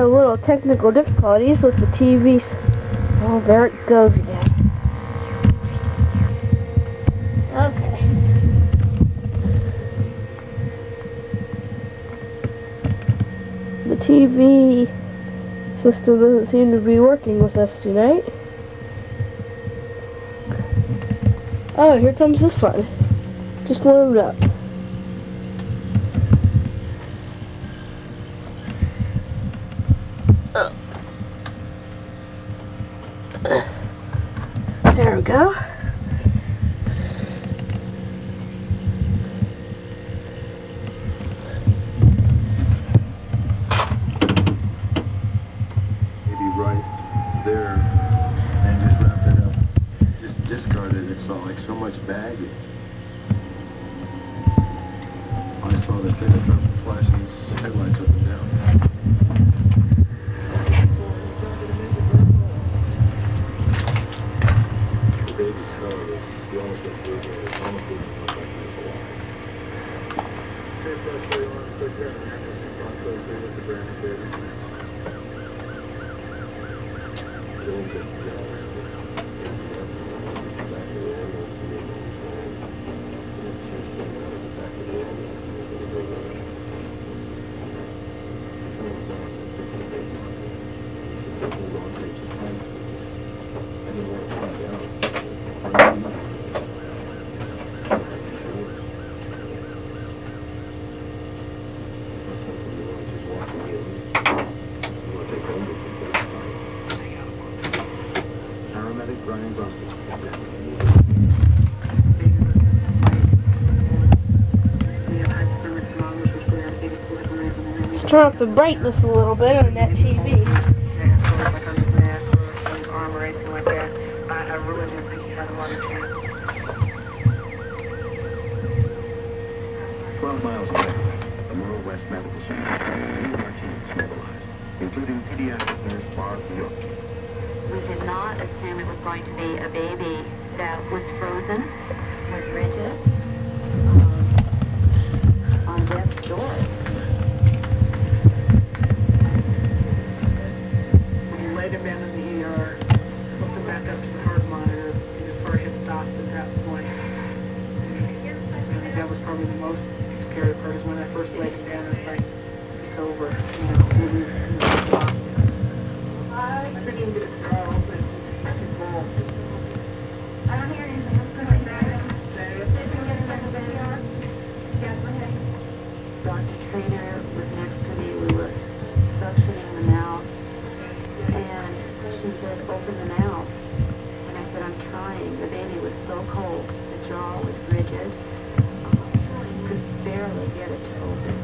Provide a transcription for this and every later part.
a little technical difficulties with the TVs. Oh, there it goes again. Okay. The TV system doesn't seem to be working with us tonight. Oh, here comes this one. Just warmed up. There we go. Maybe right there, and just wrap it up. Just discard it. It's all like so much baggage. I saw the thing that dropped the flashing headlights up and down. The baby's car is the only thing we do. It's almost even look like it's alive. Hey, press where you want to click there. I'll go through with the brand new baby. Let's turn up the brightness a little bit on that TV. 12 miles away, the Rural West Medical Center, two of our teams mobilized, including pediatric nurse Barb York. We did not assume it was going to be a baby that was frozen, was rigid, on death's door. We laid him in the ER, hooked him back up to the heart monitor, and his heart had stopped at that point. I think that was probably the most scary part, is when I first laid him down, it's like, it's over, you know, I couldn't even get a straw open. I could roll. I don't hear anything. I'm still like that. Dr. Trainer was next to me. We were suctioning the mouth, and she said, open the mouth. And I said, I'm trying. The baby was so cold. The jaw was rigid. Could barely get it to open.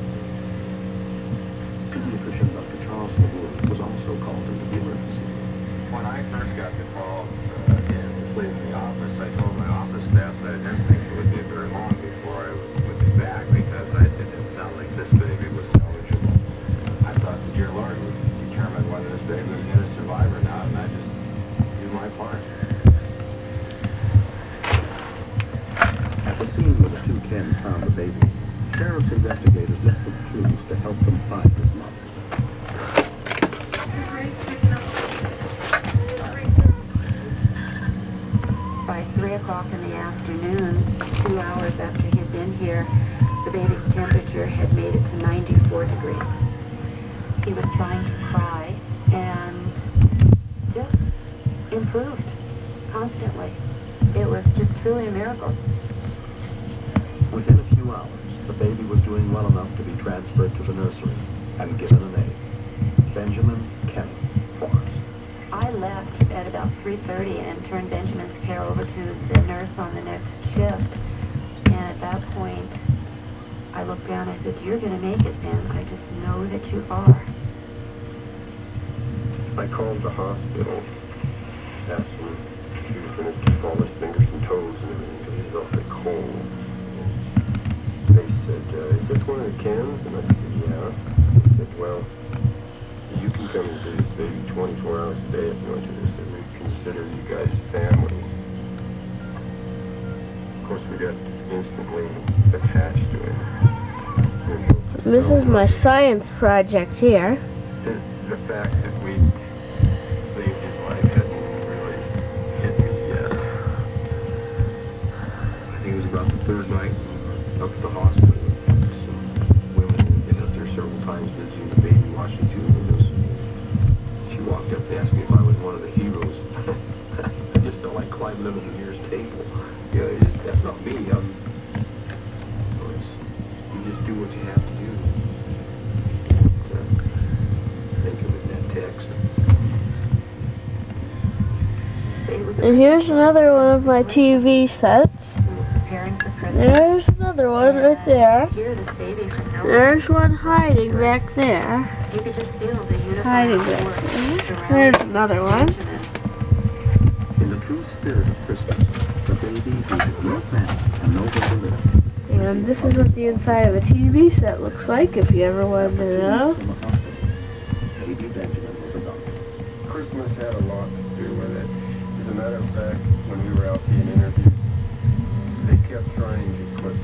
Pediatrician Dr. Charles LeBour was also called into the emergency. When I first got the call and was leaving the office, I told my office staff that I didn't think it would be very long before I would be back, because it didn't sound like this baby was salvageable. I thought the dear Lord would determine whether this baby was going to survive or not, and I just do my part. At the scene where the two Kens found the baby, sheriff's investigators left with clues to help them find his mother. By 3 o'clock in the afternoon, 2 hours after he had been here, the baby's temperature had made it to 94 degrees. He was trying to cry and just improved constantly. It was just truly a miracle. Within a few hours, the baby was doing well enough to be transferred to the nursery and given a name, Benjamin Kenneth Forrest. I left at about 3:30 and turned Benjamin's care over to the nurse on the next shift. And at that point, I looked down and I said, you're going to make it, Ben. I just know that you are. I called the hospital, asked them if he was going to keep all his fingers and toes and everything because he's awfully cold. They said, is this one of the Kens? And I said, yeah. They said, well, you can come and see this baby 24 hours a day if you want to. They said, we consider you guys family. Of course, we got instantly attached to him. This is my science project here. the fact that we saved his life hadn't really hit me yet. I think it was about the third night up at the hospital. Some women had been up there several times visiting the baby, watching through the windows. She walked up and asked me if I was one of the heroes. I just felt like climbing under the nearest table. Yeah, that's not me. You just do what you have to do. Think of it in that text. And here's another one of my TV sets. There's another one right there. There's one hiding back there. Hiding back there. There's another one. In the true spirit of Christmas, the baby who did no plan and no way to live. And this is what the inside of a TV set looks like, if you ever wanted to know. Christmas had a lot to do with it. As a matter of fact, when we were out being interviewed, they kept trying to put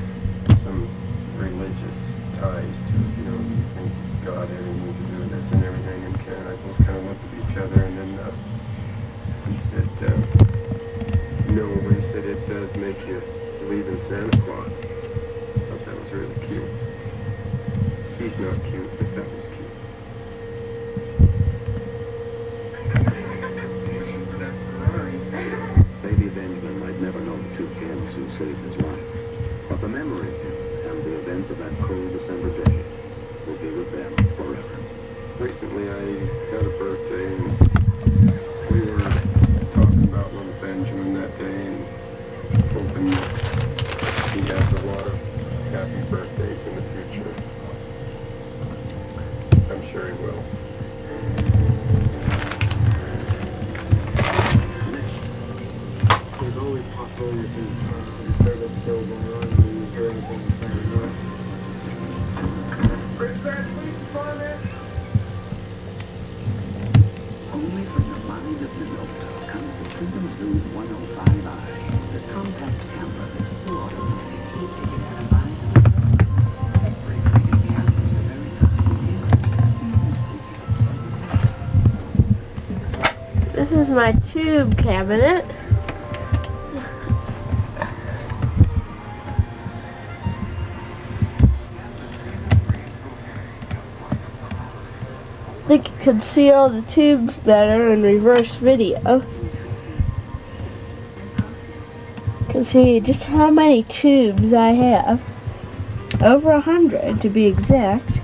some religious ties to, you think God had anything to do with this and everything, and Ken and I both kind of looked at each other, and then we said, no, we said it does make you believe in Santa Claus. I thought that was really cute. He's not cute, but that was cute. Baby Benjamin might never know the two Kens who saved his life, but the memory of him and the events of that cold December day will be with them forever. Recently I had a birthday, and we were talking about little Benjamin that day and hoping he has a lot of happy birthdays in the future. I'm sure he will. There's always possibilities of service still going on, and you hear anything saying no. Only from the mind of Minota comes the Freedom Zoom 105i, the compact camera that's so automatic, easy to get by. Every freaking camera is a very tiny. This is my tube cabinet. I think you can see all the tubes better in reverse video. You can see just how many tubes I have. Over 100 to be exact.